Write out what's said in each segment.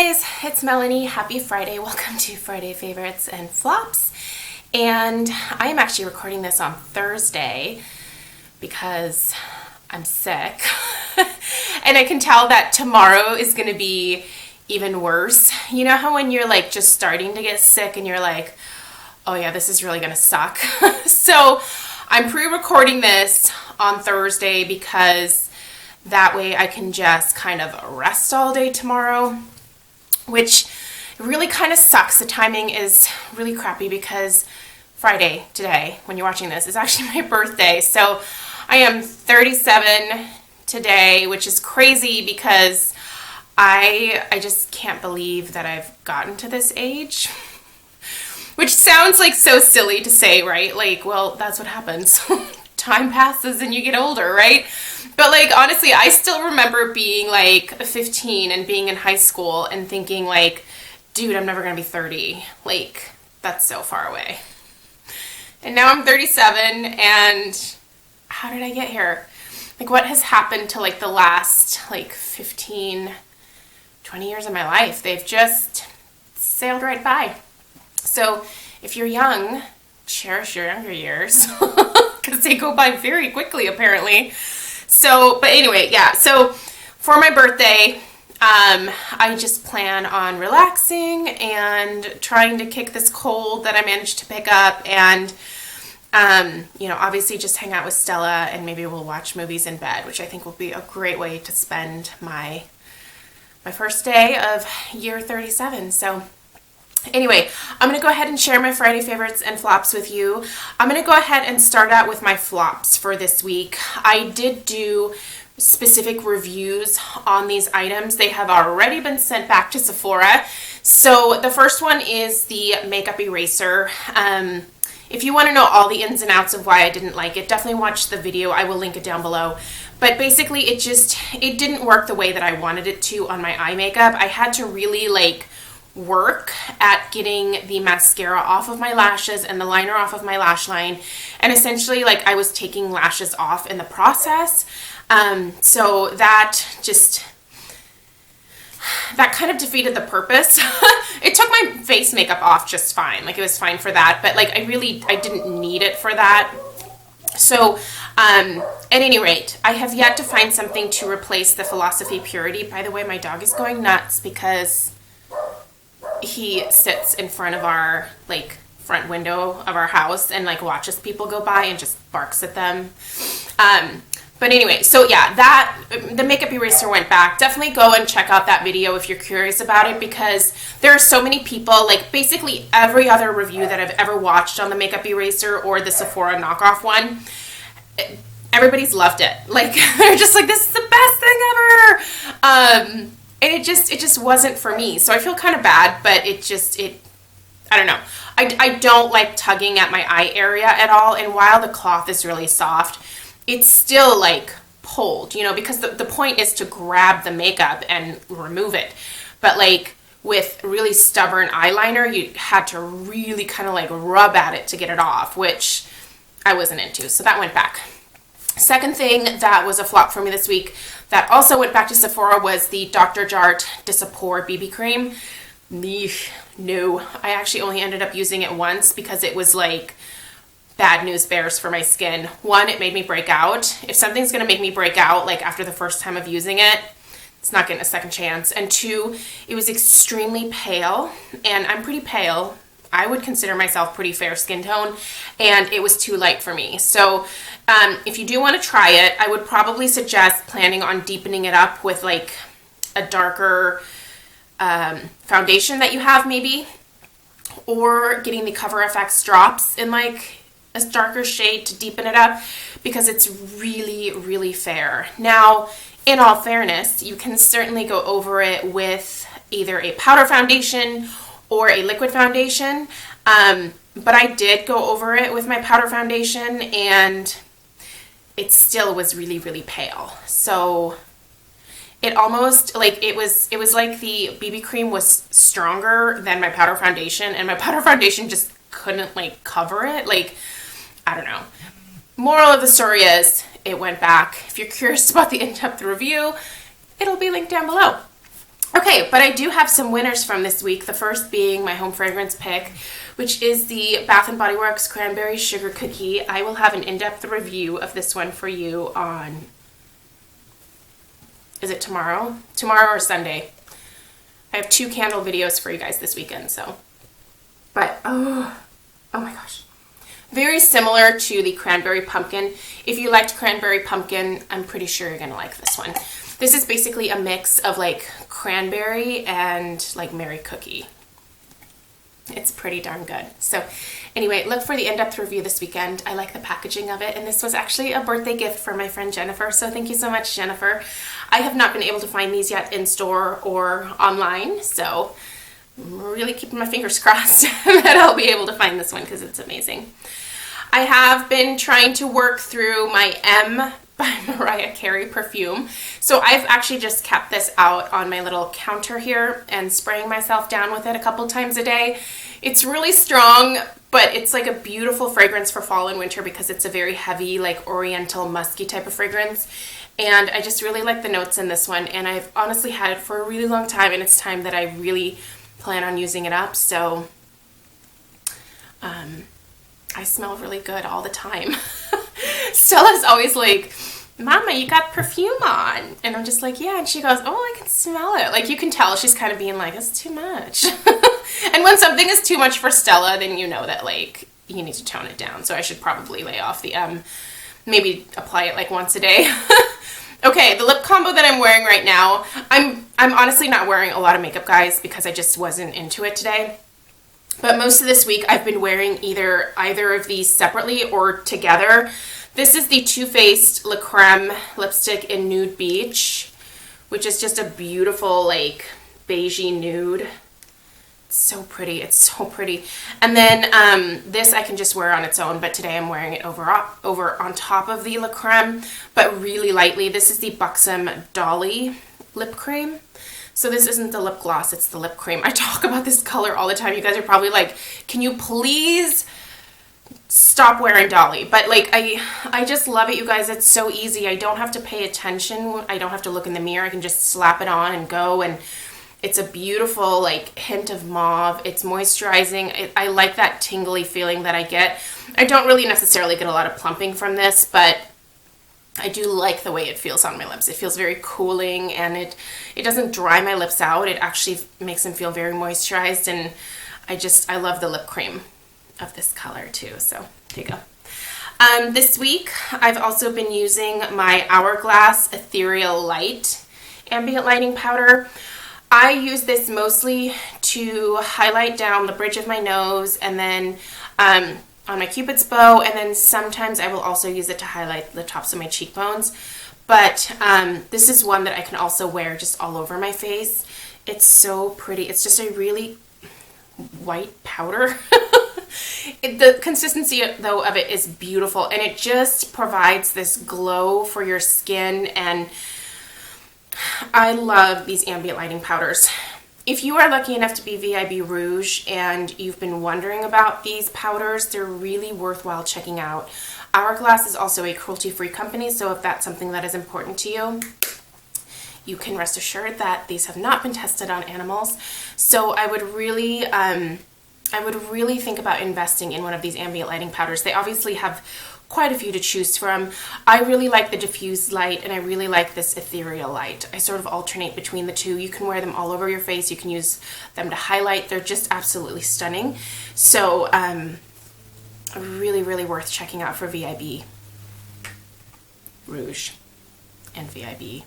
guys, it's Melanie. Happy Friday. Welcome to Friday Favorites and Flops. And I am actually recording this on Thursday because I'm sick. And I can tell that tomorrow is going to be even worse. You know how when you're like just starting to get sick and you're like, oh yeah, this is really going to suck. So I'm pre-recording this on Thursday because that way I can just kind of rest all day tomorrow, which really kind of sucks. The timing is really crappy because Friday, today, when you're watching this, is actually my birthday. So I am 37 today, which is crazy because I just can't believe that I've gotten to this age. Which sounds like so silly to say, right? Like, well, that's what happens. Time passes and you get older, right? But like, honestly, I still remember being like 15 and being in high school and thinking like, dude, I'm never gonna be 30. Like, that's so far away. And now I'm 37, and how did I get here? Like, what has happened to like the last like 15, 20 years of my life? They've just sailed right by. So if you're young, cherish your younger years because they go by very quickly apparently. So, but anyway, yeah. So for my birthday, I just plan on relaxing and trying to kick this cold that I managed to pick up and, obviously just hang out with Stella and maybe we'll watch movies in bed, which I think will be a great way to spend my first day of year 37. So anyway, I'm going to go ahead and share my Friday favorites and flops with you. I'm going to go ahead and start out with my flops for this week. I did do specific reviews on these items. They have already been sent back to Sephora. So the first one is the makeup eraser. If you want to know all the ins and outs of why I didn't like it, definitely watch the video. I will link it down below. But basically it didn't work the way that I wanted it to on my eye makeup. I had to really work at getting the mascara off of my lashes and the liner off of my lash line, and essentially I was taking lashes off in the process. So that kind of defeated the purpose. It took my face makeup off just fine. It was fine for that, but I didn't need it for that. So at any rate, I have yet to find something to replace the Philosophy Purity. By the way, my dog is going nuts because he sits in front of our front window of our house and watches people go by and just barks at them. But anyway, so yeah, the makeup eraser went back. Definitely go and check out that video if you're curious about it, because there are so many people, basically every other review that I've ever watched on the makeup eraser or the Sephora knockoff one, everybody's loved it. They're just this is the best thing ever. And it just wasn't for me. So I feel kind of bad, but I don't know. I don't like tugging at my eye area at all. And while the cloth is really soft, it's still pulled, because the point is to grab the makeup and remove it. But with really stubborn eyeliner, you had to really kind of rub at it to get it off, which I wasn't into. So that went back. Second thing that was a flop for me this week that also went back to Sephora was the Dr. Jart Disappour BB cream. No, I actually only ended up using it once because it was bad news bears for my skin. One, it made me break out. If something's going to make me break out after the first time of using it, it's not getting a second chance. And two, it was extremely pale, and I'm pretty pale. I would consider myself pretty fair skin tone, and it was too light for me. So if you do want to try it, I would probably suggest planning on deepening it up with a darker foundation that you have maybe, or getting the Cover FX drops in a darker shade to deepen it up, because it's really, really fair. Now, in all fairness, you can certainly go over it with either a powder foundation or a liquid foundation, but I did go over it with my powder foundation and it still was really, really pale. So it almost it was like the BB cream was stronger than my powder foundation, and my powder foundation just couldn't cover it. I don't know. Moral of the story is it went back. If you're curious about the in-depth review, it'll be linked down below. Okay, but I do have some winners from this week. The first being my home fragrance pick, which is the Bath & Body Works Cranberry Sugar Cookie. I will have an in-depth review of this one for you on, is it tomorrow? Tomorrow or Sunday. I have 2 candle videos for you guys this weekend, so. But, oh my gosh. Very similar to the Cranberry Pumpkin. If you liked Cranberry Pumpkin, I'm pretty sure you're going to like this one. This is basically a mix of like cranberry and like Mary Cookie. It's pretty darn good. So anyway, look for the in-depth review this weekend. I like the packaging of it, and this was actually a birthday gift for my friend Jennifer, so thank you so much, Jennifer. I have not been able to find these yet in store or online, so I'm really keeping my fingers crossed that I'll be able to find this one because it's amazing. I have been trying to work through my M by Mariah Carey perfume. So I've actually just kept this out on my little counter here and spraying myself down with it a couple times a day. It's really strong, but it's like a beautiful fragrance for fall and winter because it's a very heavy, like oriental, musky type of fragrance. And I just really like the notes in this one. And I've honestly had it for a really long time, and it's time that I really plan on using it up. So I smell really good all the time. Stella's always like, Mama, you got perfume on. And I'm just like, yeah. And she goes, oh, I can smell it. Like, you can tell she's kind of being like, it's too much. And when something is too much for Stella, then you know that, like, you need to tone it down. So I should probably lay off the maybe apply it like once a day. Okay, the lip combo that I'm wearing right now, I'm honestly not wearing a lot of makeup, guys, because I just wasn't into it today. But most of this week, I've been wearing either of these separately or together. This is the Too Faced Le Creme lipstick in Nude Beach, which is just a beautiful, like, beigey nude. It's so pretty. It's so pretty. And then this I can just wear on its own, but today I'm wearing it over on top of the Le Creme, but really lightly. This is the Buxom Dolly lip cream. So this isn't the lip gloss, it's the lip cream. I talk about this color all the time. You guys are probably like, can you please stop wearing Dolly? But like, I just love it, you guys. It's so easy. I don't have to pay attention. I don't have to look in the mirror. I can just slap it on and go. And it's a beautiful like hint of mauve. It's moisturizing. I like that tingly feeling that I get. I don't really necessarily get a lot of plumping from this, but I do like the way it feels on my lips. It feels very cooling, and it doesn't dry my lips out. It actually makes them feel very moisturized, and I love the lip cream of this color too. So there you go. This week I've also been using my Hourglass Ethereal Light Ambient Lighting Powder. I use this mostly to highlight down the bridge of my nose, and then on my Cupid's bow, and then sometimes I will also use it to highlight the tops of my cheekbones. But this is one that I can also wear just all over my face. It's so pretty. It's just a really white powder. The consistency, though, of it is beautiful, and it just provides this glow for your skin, and I love these ambient lighting powders. If you are lucky enough to be VIB Rouge and you've been wondering about these powders, they're really worthwhile checking out. Hourglass is also a cruelty-free company, so if that's something that is important to you, you can rest assured that these have not been tested on animals. So I would really think about investing in one of these ambient lighting powders. They obviously have quite a few to choose from. I really like the diffused light, and I really like this ethereal light. I sort of alternate between the two. You can wear them all over your face. You can use them to highlight. They're just absolutely stunning. So really, really worth checking out for VIB Rouge and VIB.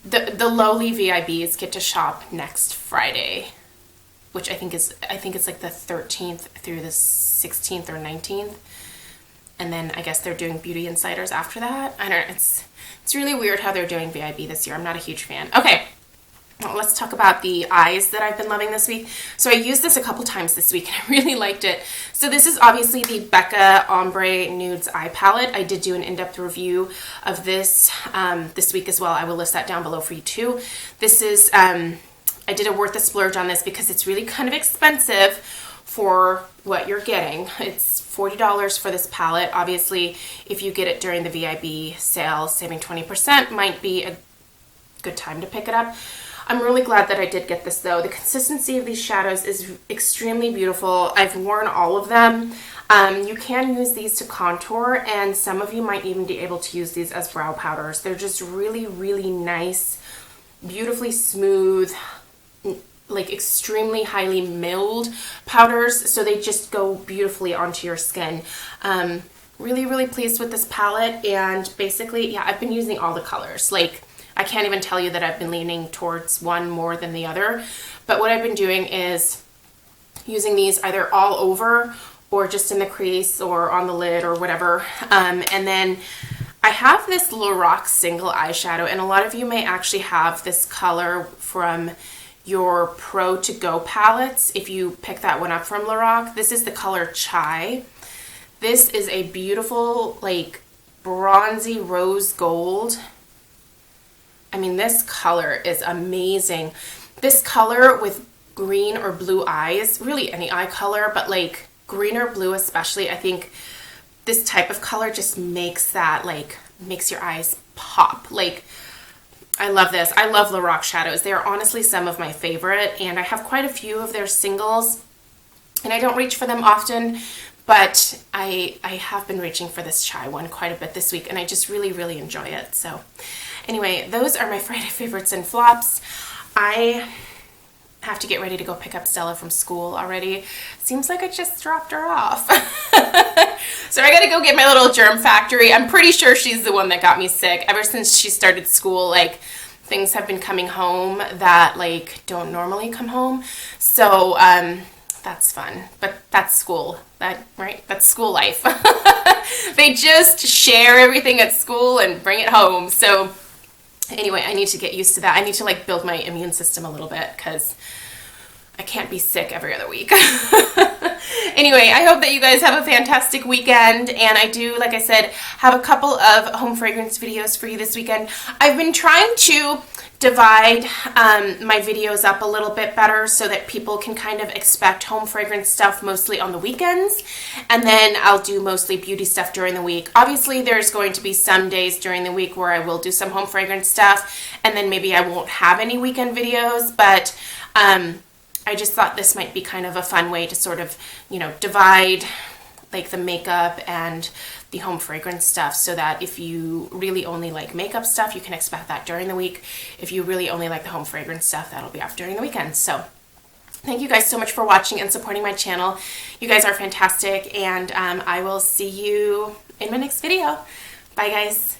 The lowly VIBs get to shop next Friday, which I think it's like the 13th through the 16th or 19th. And then I guess they're doing Beauty Insiders after that. I don't know. It's really weird how they're doing VIB this year. I'm not a huge fan. Okay, well, let's talk about the eyes that I've been loving this week. So I used this a couple times this week, and I really liked it. So this is obviously the Becca Ombre Nudes eye palette. I did do an in-depth review of this this week as well. I will list that down below for you too. This is I did a worth the splurge on this because it's really kind of expensive for what you're getting. It's $40 for this palette. Obviously, if you get it during the VIB sale, saving 20% might be good time to pick it up. I'm really glad that I did get this though. The consistency of these shadows is extremely beautiful. I've worn all of them. You can use these to contour, and some of you might even be able to use these as brow powders. They're just really, really nice, beautifully smooth, like extremely highly milled powders, so they just go beautifully onto your skin. Really, really pleased with this palette, and basically, yeah, I've been using all the colors. Like, I can't even tell you that I've been leaning towards one more than the other, but what I've been doing is using these either all over or just in the crease or on the lid or whatever. And then I have this Lorac single eyeshadow, and a lot of you may actually have this color from your Pro To Go palettes if you pick that one up from Lorac. This is the color Chai. This is a beautiful, like, bronzy rose gold. I mean, this color is amazing. This color with green or blue eyes, really any eye color, but like green or blue especially, I think this type of color just makes that, like, makes your eyes pop. Like, I love this. I love Lorac shadows. They are honestly some of my favorite, and I have quite a few of their singles, and I don't reach for them often, but I have been reaching for this Chai one quite a bit this week, and I just really, really enjoy it. So anyway, those are my Friday favorites and flops. I have to get ready to go pick up Stella from school already. Seems like I just dropped her off. So I gotta go get my little germ factory. I'm pretty sure she's the one that got me sick. Ever since she started school, like, things have been coming home that, like, don't normally come home. So that's fun, but that's school, right? That's school life. They just share everything at school and bring it home. So anyway, I need to get used to that. I need to, like, build my immune system a little bit, because I can't be sick every other week. Anyway, I hope that you guys have a fantastic weekend, and I do, like I said, have a couple of home fragrance videos for you this weekend. I've been trying to divide my videos up a little bit better so that people can kind of expect home fragrance stuff mostly on the weekends, and then I'll do mostly beauty stuff during the week. Obviously, there's going to be some days during the week where I will do some home fragrance stuff, and then maybe I won't have any weekend videos, but I just thought this might be kind of a fun way to sort of, you know, divide, like, the makeup and the home fragrance stuff, so that if you really only like makeup stuff, you can expect that during the week. If you really only like the home fragrance stuff, that'll be off during the weekend. So thank you guys so much for watching and supporting my channel. You guys are fantastic, and I will see you in my next video. Bye, guys.